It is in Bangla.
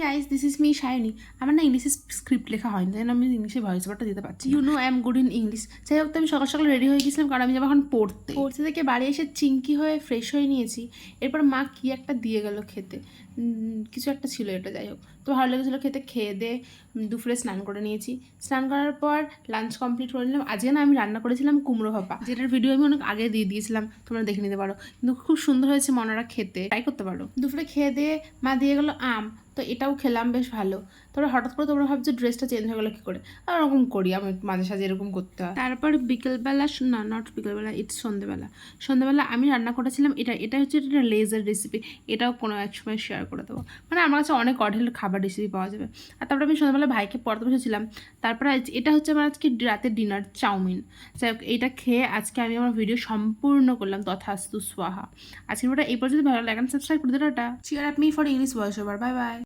Guys, this is me shiny. আমার না ইংলিশে স্ক্রিপ্ট লেখা হয়নি, তাই আমি ইংলিশে ভয়েস ওভারটা দিতে পারছি। You know I am good in English. যাই হোক, তো আমি সকাল সকাল রেডি হয়ে গেছিলাম, কারণ আমি যাবো এখন পড়তে থেকে বাড়ি এসে চিঙ্কি হয়ে ফ্রেশ হয়ে নিয়েছি। এরপর মা কি একটা দিয়ে গেল খেতে, কিছু একটা ছিল এটা, যাই হোক তো ভালো লেগেছিলো খেতে। খেয়ে দিয়ে দুপুরে স্নান করে নিয়েছি। স্নান করার পর লাঞ্চ কমপ্লিট করে নিলাম। আজকে না আমি রান্না করেছিলাম কুমড়ো ভাপা, যেটার ভিডিও আমি অনেক আগে দিয়ে দিয়েছিলাম, তোমরা দেখে নিতে পারো। কিন্তু খুব সুন্দর হয়েছে, মনারা খেতে ট্রাই করতে পারো। দুপুরে খেয়ে দিয়ে মা দিয়ে গেলো আম, তো এটাও খেলাম, বেশ ভালো। তারপরে হঠাৎ করে তোমরা ভাবছো ড্রেসটা চেঞ্জ হয়ে গেলো কী করে, আর ওরকম করি আমি মাঝে সাঝে, এরকম করতে হয়। তারপর বিকেলবেলা, না নট বিকেলবেলা, ইটস সন্ধ্যেবেলা আমি রান্না করেছিলাম এটা হচ্ছে একটা লেজার রেসিপি। এটাও কোনো এক সময় শেয়ার করে দেবো। মানে আমার কাছে অনেক অঢেল খাবার রেসিপি পাওয়া যাবে। আর তারপরে আমি সন্ধ্যাবেলা ভাইকে পড়তে বসেছিলাম। তারপরে এটা হচ্ছে আমার আজকে রাতের ডিনার, চাউমিন। যাই হোক, এটা খেয়ে আজকে আমি আমার ভিডিও সম্পূর্ণ করলাম, তথাস্তু স্বাহা। আজকের ভিডিওটা এই পর্যন্ত ভালো লাগে, সাবস্ক্রাইব করে দিও। Tata, cheer up me for English voice over, bye bye.